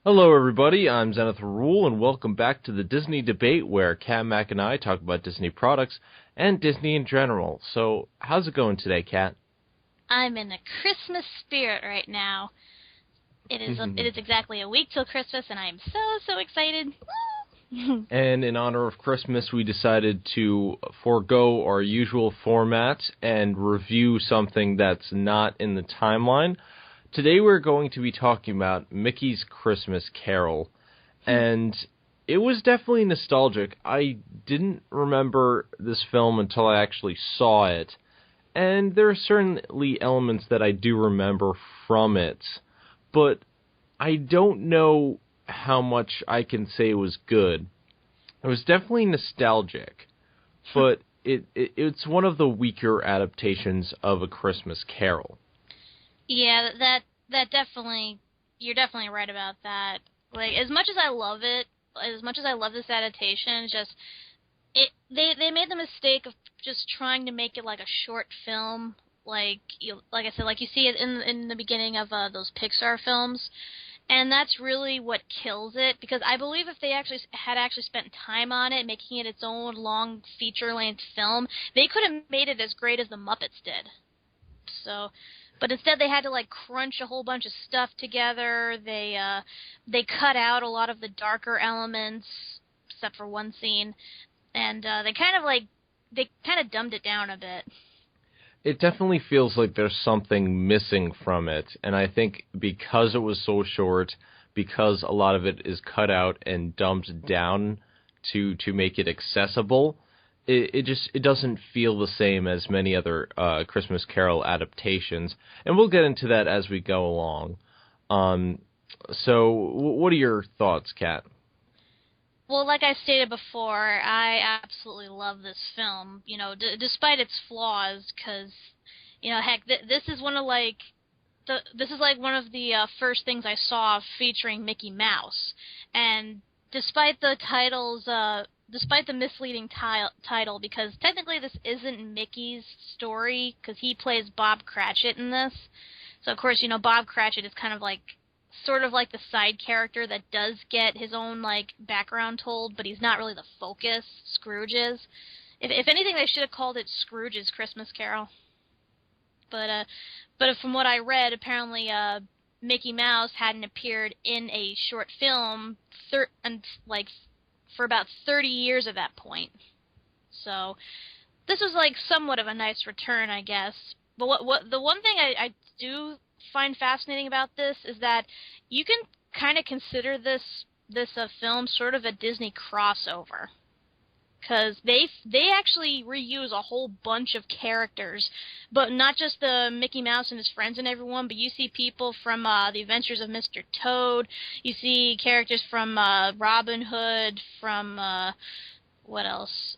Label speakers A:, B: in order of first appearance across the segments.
A: Hello, everybody. I'm Zenith and welcome back to the Disney Debate, where Kat Mac and I talk about Disney products and Disney in general. So, how's it going today, Kat?
B: I'm in the Christmas spirit right now. It is exactly a week till Christmas, and I am so excited.
A: And in honor of Christmas, we decided to forego our usual format and review something that's not in the timeline. Today we're going to be talking about Mickey's Christmas Carol, and it was definitely nostalgic. I didn't remember this film until I actually saw it, and there are certainly elements that I do remember from it, but I don't know how much I can say was good. It was definitely nostalgic, but it's one of the weaker adaptations of A Christmas Carol.
B: Yeah, that definitely, you're definitely right about that. Like, as much as I love it, as much as I love this adaptation, they made the mistake of just trying to make it like a short film, like I said, like you see it in the beginning of those Pixar films. And that's really what kills it, because I believe if they had spent time on it, making it its own long feature-length film, they could have made it as great as the Muppets did. So, but instead they had to like crunch a whole bunch of stuff together. They cut out a lot of the darker elements, except for one scene, and they kind of dumbed it down a bit.
A: It definitely feels like there's something missing from it, and I think because it was so short, because a lot of it is cut out and dumbed down to make it accessible, it doesn't feel the same as many other Christmas Carol adaptations, and we'll get into that as we go along. So what are your thoughts, Kat?
B: Well, like I stated before, I absolutely love this film, despite its flaws, because, heck, this is one of the first things I saw featuring Mickey Mouse, and despite the misleading title, because technically this isn't Mickey's story, because he plays Bob Cratchit in this, so of course, Bob Cratchit is kind of like sort of like the side character that does get his own, like, background told, but he's not really the focus. Scrooge is. If anything, they should have called it Scrooge's Christmas Carol. But from what I read, apparently, Mickey Mouse hadn't appeared in a short film, for about 30 years at that point. So, this was, like, somewhat of a nice return, I guess. But the one thing I do find fascinating about this is that you can kind of consider this film sort of a Disney crossover, because they actually reuse a whole bunch of characters, but not just the Mickey Mouse and his friends and everyone, but you see people from The Adventures of Mr. Toad, you see characters from Robin Hood, from what else?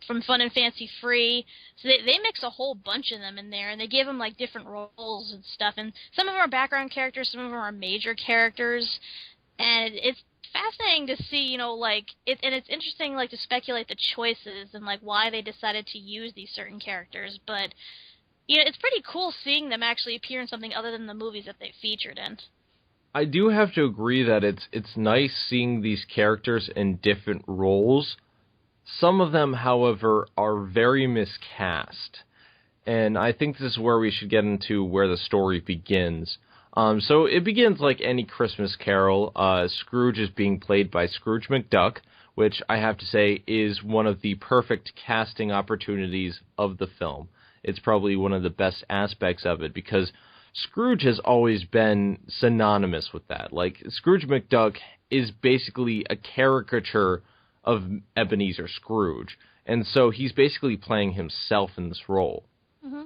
B: From Fun and Fancy Free. So they mix a whole bunch of them in there, and they give them, like, different roles and stuff. And some of them are background characters, some of them are major characters. And it's fascinating to see, and it's interesting, like, to speculate the choices and, like, why they decided to use these certain characters. But, it's pretty cool seeing them actually appear in something other than the movies that they featured in.
A: I do have to agree that it's nice seeing these characters in different roles. Some of them, however, are very miscast, and I think this is where we should get into where the story begins. So it begins like any Christmas Carol. Scrooge is being played by Scrooge McDuck, which I have to say is one of the perfect casting opportunities of the film. It's probably one of the best aspects of it, because Scrooge has always been synonymous with that. Like, Scrooge McDuck is basically a caricature of Ebenezer Scrooge, and so he's basically playing himself in this role.
B: Mm-hmm.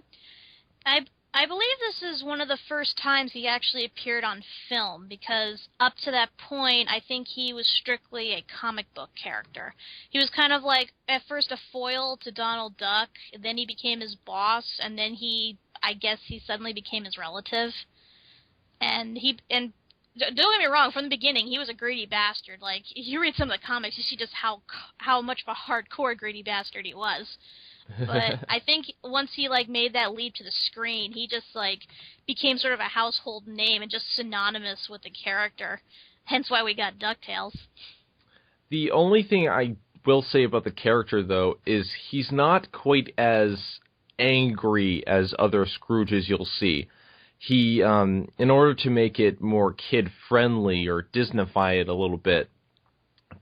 B: I believe this is one of the first times he actually appeared on film, because up to that point, I think he was strictly a comic book character. He was kind of like, at first, a foil to Donald Duck, and then he became his boss, and then I guess he suddenly became his relative. And don't get me wrong, from the beginning, he was a greedy bastard. Like, you read some of the comics, you see just how much of a hardcore greedy bastard he was. But I think once he, like, made that leap to the screen, he just, like, became sort of a household name and just synonymous with the character. Hence why we got DuckTales.
A: The only thing I will say about the character, though, is he's not quite as angry as other Scrooges you'll see. He, in order to make it more kid-friendly or Disneyfy it a little bit,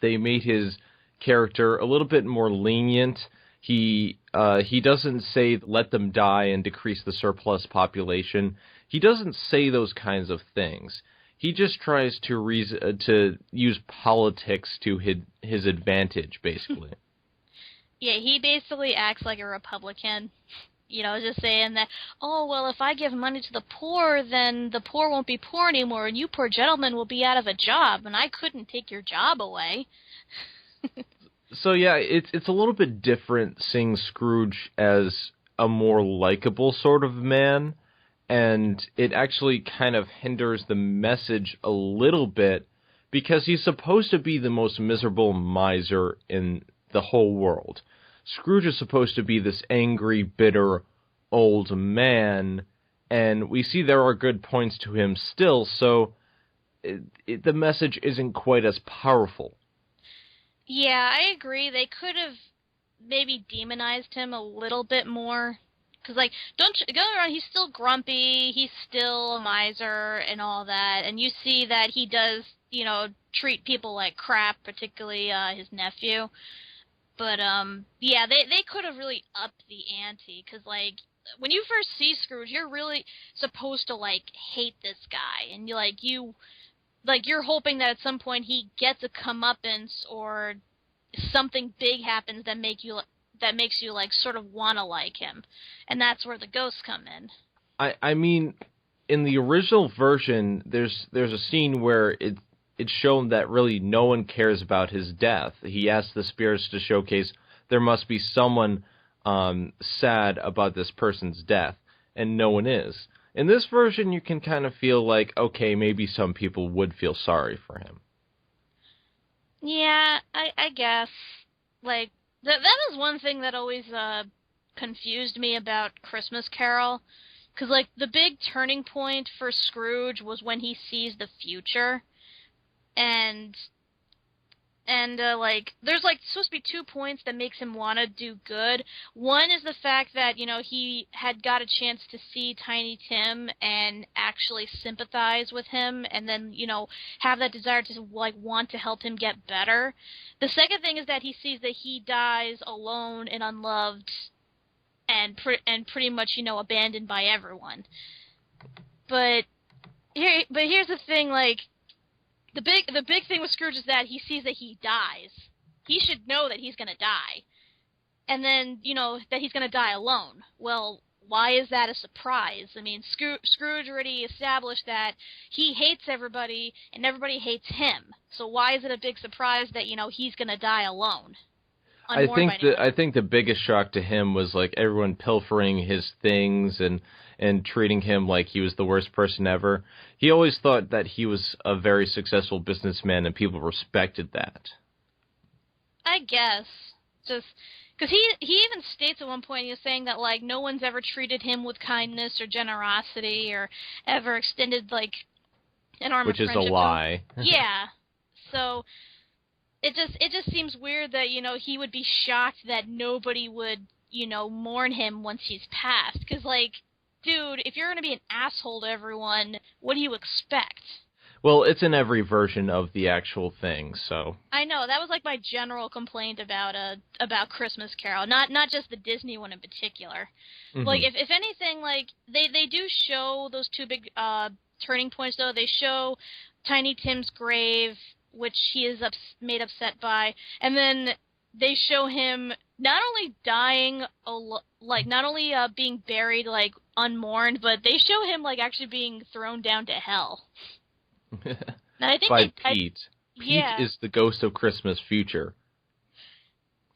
A: they made his character a little bit more lenient. He doesn't say let them die and decrease the surplus population. He doesn't say those kinds of things. He just tries to use politics to his advantage, basically.
B: Yeah, he basically acts like a Republican. You know, just saying that, oh, well, if I give money to the poor, then the poor won't be poor anymore, and you poor gentlemen will be out of a job, and I couldn't take your job away.
A: So yeah, it's a little bit different seeing Scrooge as a more likable sort of man, and it actually kind of hinders the message a little bit because he's supposed to be the most miserable miser in the whole world. Scrooge is supposed to be this angry, bitter old man, and we see there are good points to him still, so the message isn't quite as powerful.
B: Yeah, I agree. They could have maybe demonized him a little bit more. Because, like, don't go around, he's still grumpy, he's still a miser and all that, and you see that he does, you know, treat people like crap, particularly his nephew. But, yeah, they could have really upped the ante, because, like, when you first see Scrooge, you're really supposed to, like, hate this guy, and you're hoping that at some point he gets a comeuppance or something big happens that makes you like sort of wanna like him, and that's where the ghosts come in.
A: I mean, in the original version, there's a scene where it's shown that really no one cares about his death. He asks the spirits to showcase there must be someone sad about this person's death, and no one is. In this version, you can kind of feel like, okay, maybe some people would feel sorry for him.
B: Yeah, I guess. Like, that was one thing that always confused me about Christmas Carol. Because, like, the big turning point for Scrooge was when he sees the future. And like, there's, like, supposed to be 2 points that makes him want to do good. One is the fact that, you know, he had got a chance to see Tiny Tim and actually sympathize with him and then, you know, have that desire to, like, want to help him get better. The second thing is that he sees that he dies alone and unloved and pretty much, you know, abandoned by everyone. But here's the thing, like, the big thing with Scrooge is that he sees that he dies. He should know that he's gonna die. And then, you know, that he's gonna die alone. Well, why is that a surprise? I mean, Scrooge already established that he hates everybody and everybody hates him. So why is it a big surprise that, you know, he's gonna die alone?
A: I think the biggest shock to him was like everyone pilfering his things and treating him like he was the worst person ever. He always thought that he was a very successful businessman and people respected that.
B: I guess. Just because he even states at one point, he was saying that, like, no one's ever treated him with kindness or generosity or ever extended, like, an arm of friendship.
A: Which is a lie.
B: Yeah. So it just seems weird that, you know, he would be shocked that nobody would, you know, mourn him once he's passed. Because, like, dude, if you're going to be an asshole to everyone, what do you expect?
A: Well, it's in every version of the actual thing, so.
B: I know, that was like my general complaint about Christmas Carol, not just the Disney one in particular. Mm-hmm. Like, if anything, like, they do show those 2 big turning points, though. They show Tiny Tim's grave, which he is made upset by, and then they show him not only dying, like, not only being buried, like, unmourned, but they show him, like, actually being thrown down to hell. I think
A: by Pete. Pete is the ghost of Christmas future.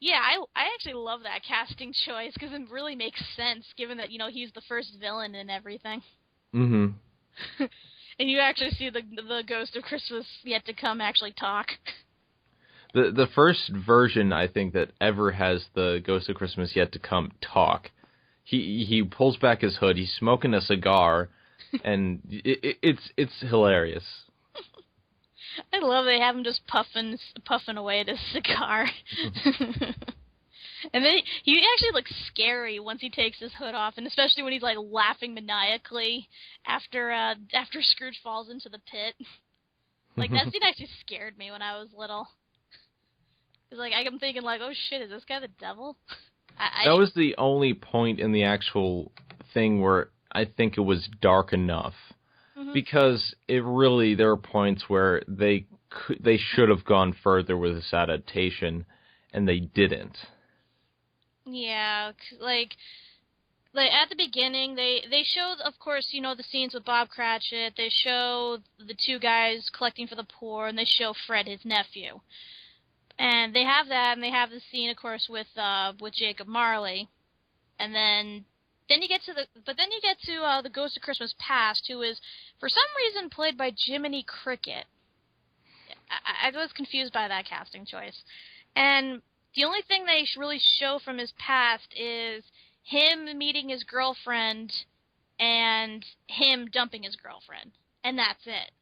B: Yeah, I actually love that casting choice, because it really makes sense, given that, you know, he's the first villain and everything. And you actually see the ghost of Christmas yet to come actually talk.
A: The first version, I think, that ever has the Ghost of Christmas Yet to Come talk. He pulls back his hood, he's smoking a cigar, and it's hilarious.
B: I love they have him just puffing away at his cigar. And then he actually looks scary once he takes his hood off, and especially when he's like laughing maniacally after Scrooge falls into the pit. Like that scene actually scared me when I was little. Cause like I'm thinking like, oh shit, is this guy the devil?
A: That was the only point in the actual thing where I think it was dark enough, because there are points where they should have gone further with this adaptation, and they didn't.
B: Yeah, like at the beginning, they showed, of course, the scenes with Bob Cratchit. They show the two guys collecting for the poor, and they show Fred, his nephew. And they have that, and they have the scene, of course, with Jacob Marley. And then you get to the Ghost of Christmas Past, who is for some reason played by Jiminy Cricket. I was confused by that casting choice. And the only thing they really show from his past is him meeting his girlfriend and him dumping his girlfriend. And that's it.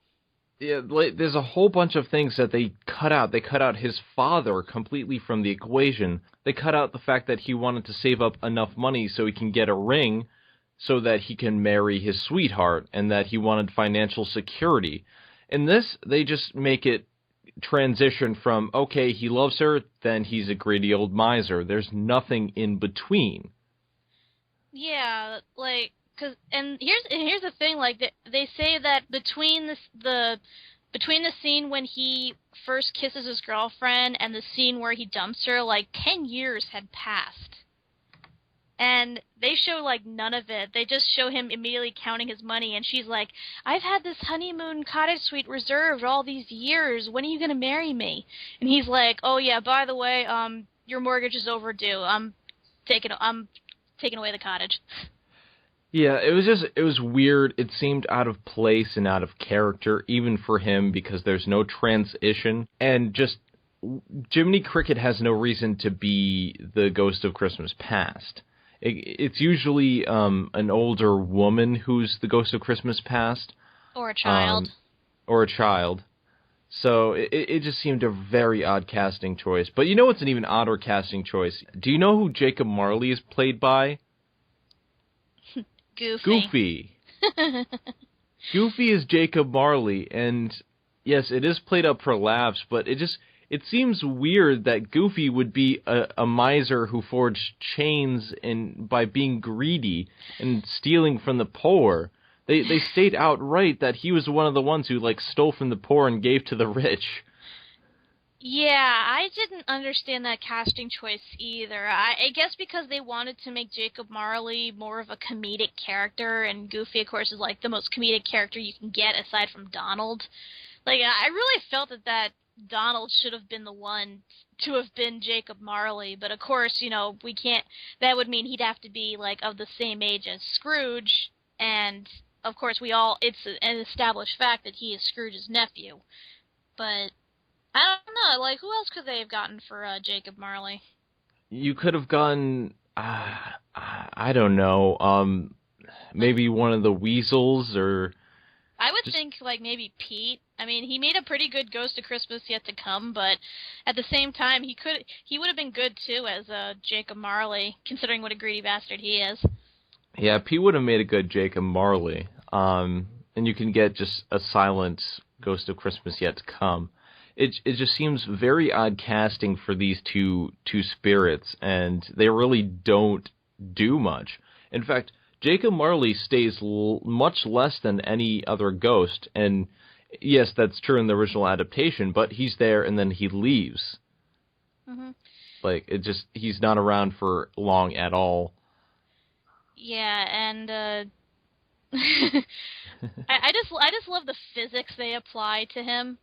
A: Yeah, there's a whole bunch of things that they cut out. They cut out his father completely from the equation. They cut out the fact that he wanted to save up enough money so he can get a ring so that he can marry his sweetheart, and that he wanted financial security. In this, they just make it transition from, okay, he loves her, then he's a greedy old miser. There's nothing in between.
B: Yeah, like, and here's the thing, like, they say that between the scene when he first kisses his girlfriend and the scene where he dumps her, like, 10 years had passed. And they show, like, none of it. They just show him immediately counting his money, and she's like, I've had this honeymoon cottage suite reserved all these years. When are you going to marry me? And he's like, oh, yeah, by the way, your mortgage is overdue. I'm taking away the cottage.
A: Yeah, it was weird. It seemed out of place and out of character, even for him, because there's no transition. And just, Jiminy Cricket has no reason to be the Ghost of Christmas Past. It's usually an older woman who's the Ghost of Christmas Past.
B: Or a child.
A: So it just seemed a very odd casting choice. But you know what's an even odder casting choice? Do you know who Jacob Marley is played by? Goofy. Goofy is Jacob Marley, and yes, it is played up for laughs, but it seems weird that Goofy would be a miser who forged chains by being greedy and stealing from the poor. They state outright that he was one of the ones who stole from the poor and gave to the rich.
B: Yeah, I didn't understand that casting choice either. I guess because they wanted to make Jacob Marley more of a comedic character, and Goofy, of course, is the most comedic character you can get aside from Donald. I really felt that Donald should have been the one to have been Jacob Marley, but of course, we can't. That would mean he'd have to be of the same age as Scrooge, and of course it's an established fact that he is Scrooge's nephew. But I don't know, who else could they have gotten for Jacob Marley?
A: You could have gone, I don't know, maybe one of the Weasels, or...
B: I would think, maybe Pete. I mean, he made a pretty good Ghost of Christmas Yet to Come, but at the same time, he would have been good, too, as Jacob Marley, considering what a greedy bastard he is.
A: Yeah, Pete would have made a good Jacob Marley, and you can get just a silent Ghost of Christmas Yet to Come. It just seems very odd casting for these two spirits, and they really don't do much. In fact, Jacob Marley stays much less than any other ghost, and yes, that's true in the original adaptation, but he's there and then he leaves. Mm-hmm. He's not around for long at all.
B: Yeah, and I just love the physics they apply to him.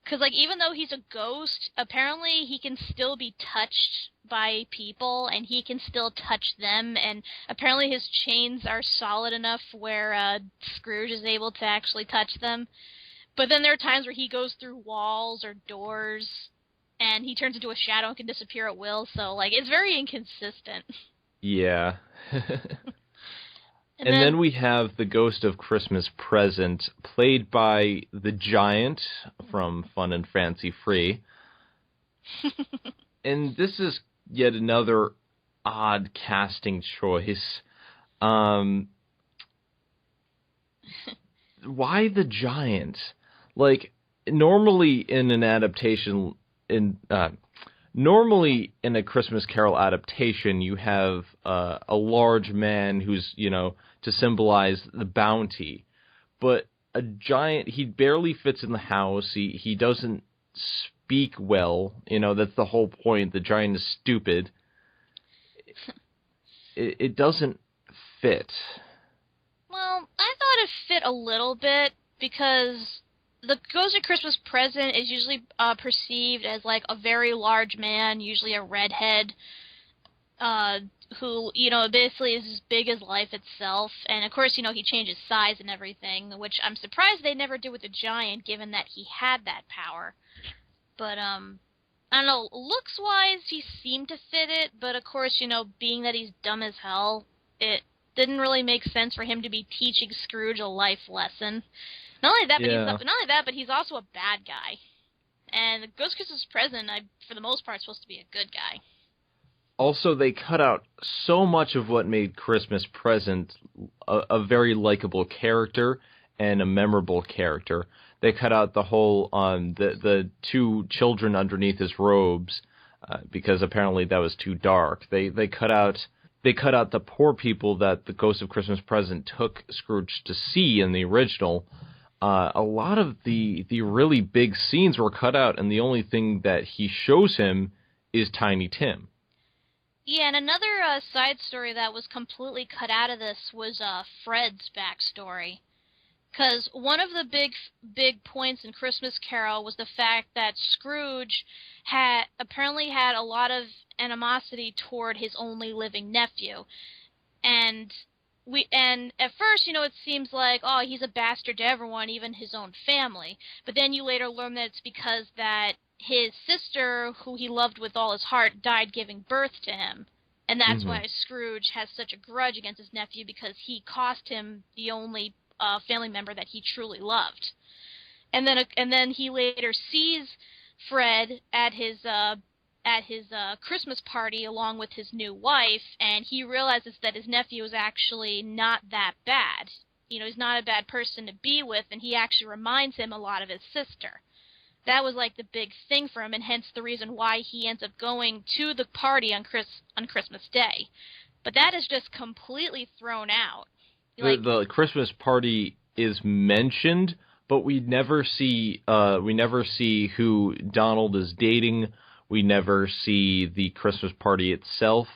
B: Because, even though he's a ghost, apparently he can still be touched by people, and he can still touch them, and apparently his chains are solid enough where Scrooge is able to actually touch them. But then there are times where he goes through walls or doors, and he turns into a shadow and can disappear at will. So like it's very inconsistent.
A: Yeah.
B: And
A: And
B: then
A: then we have the Ghost of Christmas Present, played by the Giant from Fun and Fancy Free. And this is yet another odd casting choice. Why the Giant? Like, normally in an adaptation, normally in a Christmas Carol adaptation, you have a large man who's, to symbolize the bounty. But a giant, he barely fits in the house. He doesn't speak well. That's the whole point. The giant is stupid. It doesn't fit.
B: well, I thought it fit a little bit because the Ghost of Christmas Present is usually perceived as like a very large man, usually a redhead, who, basically is as big as life itself. And of course, he changes size and everything, which I'm surprised they never did with the giant, given that he had that power. But, I don't know, looks-wise, he seemed to fit it, but of course, being that he's dumb as hell, it didn't really make sense for him to be teaching Scrooge a life lesson. Not only that, but he's also a bad guy. And the Ghost of Christmas Present, for the most part, is supposed to be a good guy.
A: Also, they cut out so much of what made Christmas Present a very likable character and a memorable character. They cut out the whole the two children underneath his robes because apparently that was too dark. They cut out the poor people that the Ghost of Christmas Present took Scrooge to see in the original. A lot of the really big scenes were cut out, and the only thing that he shows him is Tiny Tim.
B: Yeah, and another side story that was completely cut out of this was Fred's backstory. Because one of the big points in Christmas Carol was the fact that Scrooge apparently had a lot of animosity toward his only living nephew. And at first, it seems like, oh, he's a bastard to everyone, even his own family. But then you later learn that it's because that his sister, who he loved with all his heart, died giving birth to him. And that's why Scrooge has such a grudge against his nephew, because he cost him the only family member that he truly loved. And then he later sees Fred at his Christmas party along with his new wife, and he realizes that his nephew is actually not that bad. He's not a bad person to be with, and he actually reminds him a lot of his sister. That was like the big thing for him, and hence the reason why he ends up going to the party on Christmas Day. But that is just completely thrown out.
A: The Christmas party is mentioned, but we never see who Donald is dating. We never see the Christmas party itself.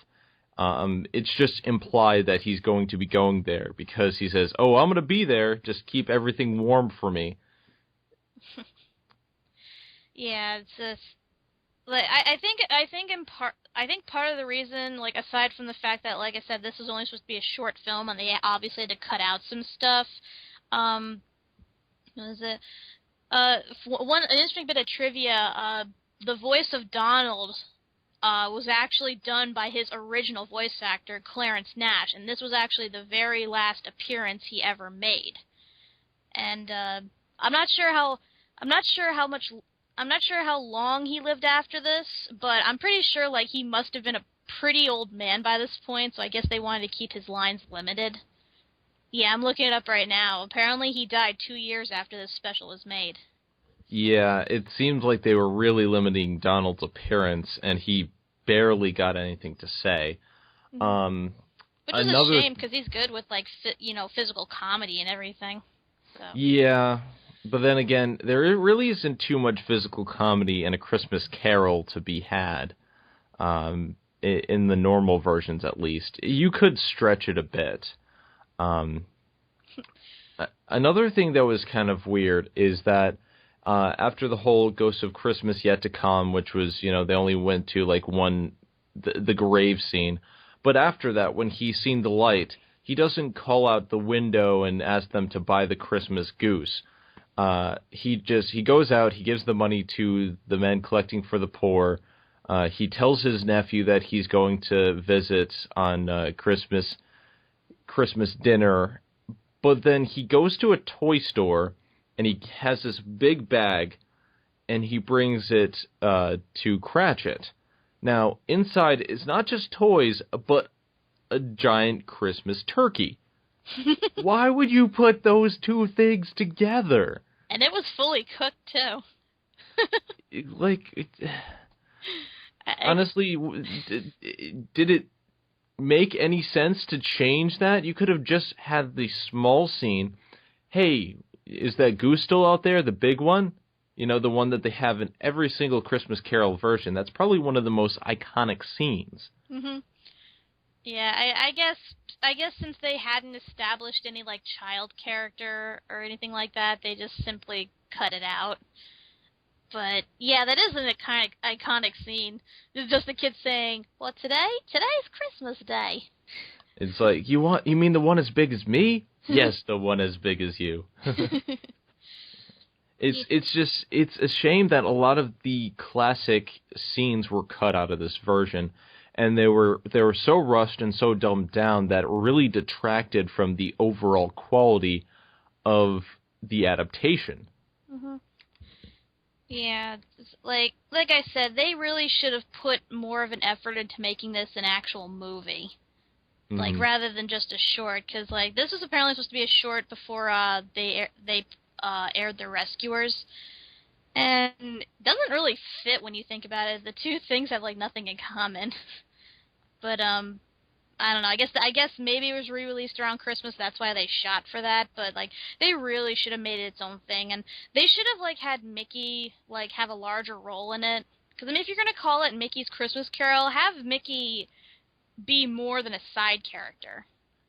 A: It's just implied that he's going to be going there because he says, "Oh, I'm going to be there. Just keep everything warm for me."
B: Yeah, it's just like I think part of the reason, like aside from the fact that, like I said, this was only supposed to be a short film and they obviously had to cut out some stuff. What was it? An interesting bit of trivia. The voice of Donald was actually done by his original voice actor, Clarence Nash, and this was actually the very last appearance he ever made. And I'm not sure how long he lived after this, but I'm pretty sure like he must have been a pretty old man by this point, so I guess they wanted to keep his lines limited. Yeah, I'm looking it up right now. Apparently he died 2 years after this special was made.
A: Yeah, it seems like they were really limiting Donald's appearance, and he barely got anything to say.
B: Which is a shame, because he's good with, like, physical comedy and everything. So.
A: Yeah, but then again, there really isn't too much physical comedy in A Christmas Carol to be had, in the normal versions at least. You could stretch it a bit. Another thing that was kind of weird is that after the whole Ghost of Christmas Yet to Come, which was, they only went to like the grave scene, but after that, when he's seen the light, he doesn't call out the window and ask them to buy the Christmas goose. He goes out, he gives the money to the men collecting for the poor. He tells his nephew that he's going to visit on Christmas dinner, but then he goes to a toy store and he has this big bag and he brings it to Cratchit. Now, inside is not just toys, but a giant Christmas turkey. Why would you put those two things together?
B: And it was fully cooked, too.
A: Honestly, did it make any sense to change that? You could have just had the small scene. Hey, is that goose still out there, the big one? You know, the one that they have in every single Christmas Carol version. That's probably one of the most iconic scenes.
B: Mm-hmm. Yeah, I guess since they hadn't established any, like, child character or anything like that, they just simply cut it out. But, yeah, that is an iconic scene. It's just the kid saying, well, today's Christmas Day.
A: It's like, you mean the one as big as me? Yes, the one as big as you. It's a shame that a lot of the classic scenes were cut out of this version, and they were so rushed and so dumbed down that it really detracted from the overall quality of the adaptation.
B: Mm-hmm. Yeah, like I said, they really should have put more of an effort into making this an actual movie, like rather than just a short. Because like this was apparently supposed to be a short before they aired The Rescuers, and it doesn't really fit when you think about it. The two things have like nothing in common. But I don't know. I guess maybe it was re-released around Christmas. That's why they shot for that. But like, they really should have made it its own thing, and they should have like had Mickey like have a larger role in it. Because I mean, if you're gonna call it Mickey's Christmas Carol, have Mickey be more than a side character.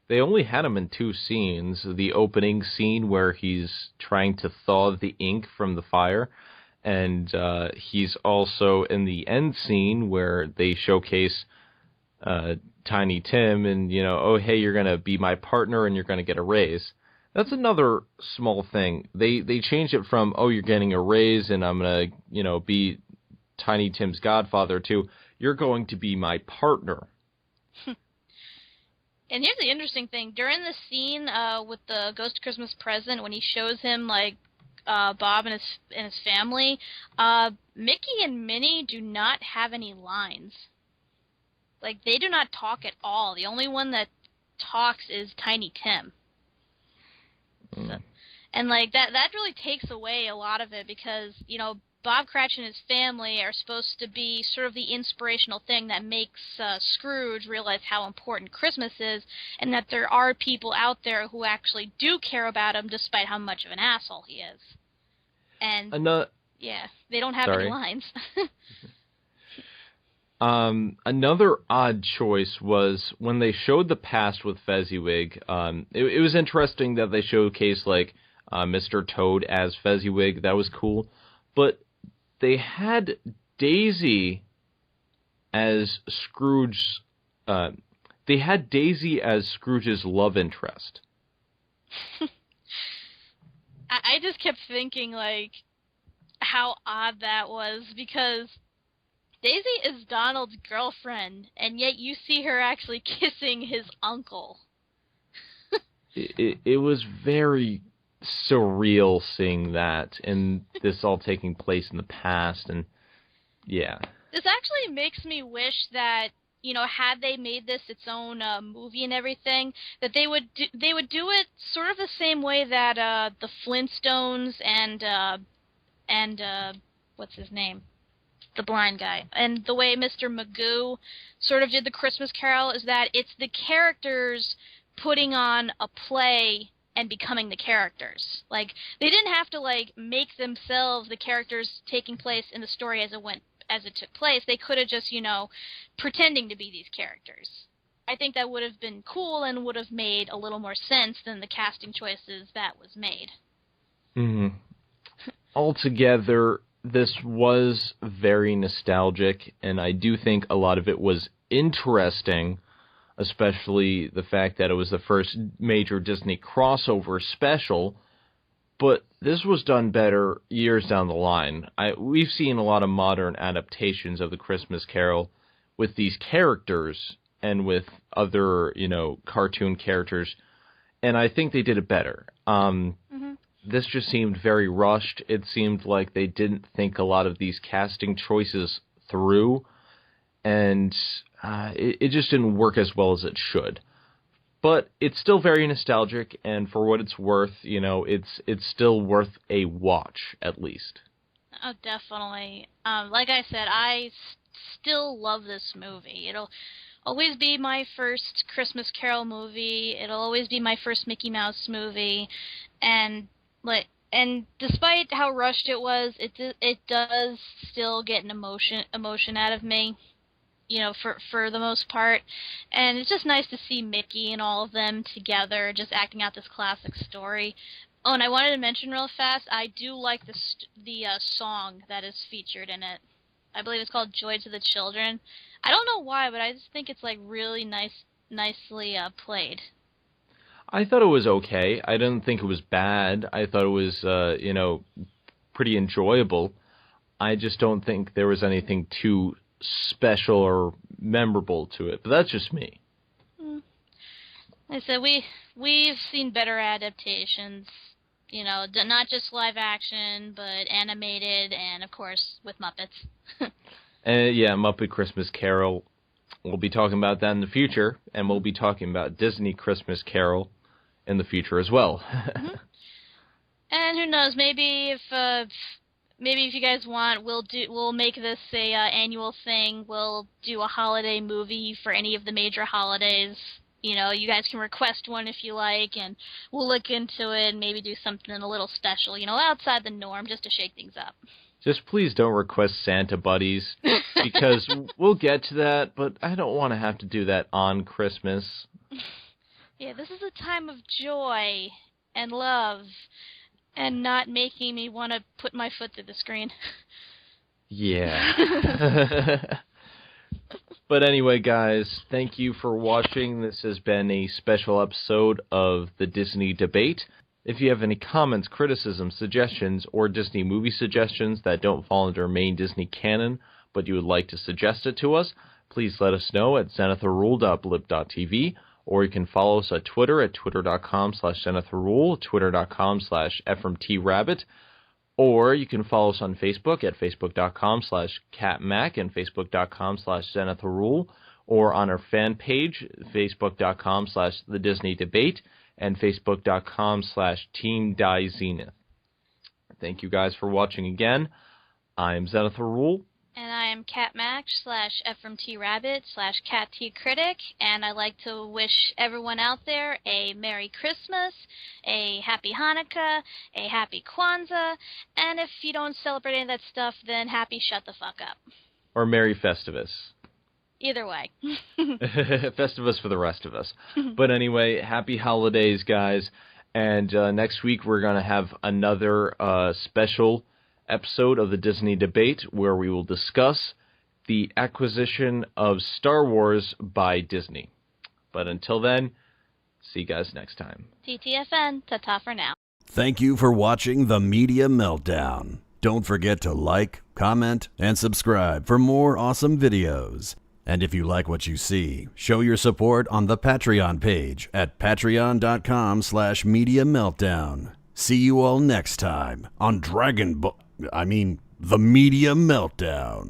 A: They only had him in two scenes. The opening scene where he's trying to thaw the ink from the fire, and he's also in the end scene where they showcase Tiny Tim and, you know, oh, hey, you're going to be my partner and you're going to get a raise. That's another small thing. They changed it from, oh, you're getting a raise and I'm going to, you know, be Tiny Tim's godfather to, you're going to be my partner.
B: And here's the interesting thing. During the scene with the Ghost Christmas Present, when he shows him, like, Bob and his family, Mickey and Minnie do not have any lines. Like, they do not talk at all. The only one that talks is Tiny Tim. So, and, like, that really takes away a lot of it because, you know, Bob Cratchit and his family are supposed to be sort of the inspirational thing that makes Scrooge realize how important Christmas is and that there are people out there who actually do care about him despite how much of an asshole he is. And, yeah, they don't have any lines.
A: Another odd choice was when they showed the past with Fezziwig. It was interesting that they showcased like Mr. Toad as Fezziwig. That was cool, but they had Daisy as Scrooge's. They had Daisy as Scrooge's love interest.
B: I just kept thinking like how odd that was because Daisy is Donald's girlfriend, and yet you see her actually kissing his uncle.
A: It was very surreal seeing that, and this all taking place in the past, and yeah.
B: This actually makes me wish that, you know, had they made this its own movie and everything, that they would do it sort of the same way that the Flintstones and what's his name? The blind guy. And the way Mr. Magoo sort of did the Christmas Carol is that it's the characters putting on a play and becoming the characters. Like, they didn't have to, like, make themselves the characters taking place in the story as it took place. They could have just, you know, pretending to be these characters. I think that would have been cool and would have made a little more sense than the casting choices that was made.
A: Mm-hmm. Altogether, this was very nostalgic, and I do think a lot of it was interesting, especially the fact that it was the first major Disney crossover special, But this was done better years down the line. We've seen a lot of modern adaptations of the Christmas Carol with these characters and with other, cartoon characters, and I think they did it better. This just seemed very rushed. It seemed like they didn't think a lot of these casting choices through, and it just didn't work as well as it should. But it's still very nostalgic, and for what it's worth, it's still worth a watch, at least.
B: Oh, definitely. Like I said, I still love this movie. It'll always be my first Christmas Carol movie. It'll always be my first Mickey Mouse movie, and despite how rushed it was, it does still get an emotion out of me. For the most part. And it's just nice to see Mickey and all of them together, just acting out this classic story. Oh, and I wanted to mention real fast, I do like the song that is featured in it. I believe it's called Joy to the Children. I don't know why, but I just think it's, really nicely played.
A: I thought it was okay. I didn't think it was bad. I thought it was, pretty enjoyable. I just don't think there was anything too special or memorable to it, but that's just me.
B: Like I said, we've seen better adaptations, not just live action, but animated, and of course with Muppets.
A: Muppet Christmas Carol. We'll be talking about that in the future, and we'll be talking about Disney Christmas Carol in the future as well.
B: And who knows, maybe if you guys want, we'll make this a annual thing. We'll do a holiday movie for any of the major holidays. You guys can request one if you like, and we'll look into it and maybe do something a little special, outside the norm, just to shake things up.
A: Just please don't request Santa buddies, because we'll get to that, but I don't want to have to do that on Christmas.
B: Yeah, this is a time of joy and love. And not making me want to put my foot through the screen.
A: Yeah. But anyway, guys, thank you for watching. This has been a special episode of the Disney Debate. If you have any comments, criticisms, suggestions, or Disney movie suggestions that don't fall into our main Disney canon, but you would like to suggest it to us, please let us know at zenithrule.blip.tv. Or you can follow us at Twitter at twitter.com/ZenithRule, twitter.com/FMTRabbit. Or you can follow us on Facebook at facebook.com/CatMac and facebook.com/ZenithRule. Or on our fan page, facebook.com/The Disney Debate and facebook.com/TeamDieZenith. Thank you guys for watching again. I'm Zenith Rule.
B: And I am Kat Mac /FMTRabbit/CatTCritic, and I'd like to wish everyone out there a Merry Christmas, a Happy Hanukkah, a Happy Kwanzaa, and if you don't celebrate any of that stuff, then Happy Shut the Fuck Up.
A: Or Merry Festivus.
B: Either way.
A: Festivus for the rest of us. But anyway, happy holidays, guys. And next week we're going to have another special episode of the Disney Debate where we will discuss the acquisition of Star Wars by Disney. But until then, see you guys next time.
B: TTFN, ta-ta for now.
C: Thank you for watching the Media Meltdown. Don't forget to like, comment, and subscribe for more awesome videos. And if you like what you see, show your support on the Patreon page at patreon.com/Media Meltdown. See you all next time on the Media Meltdown.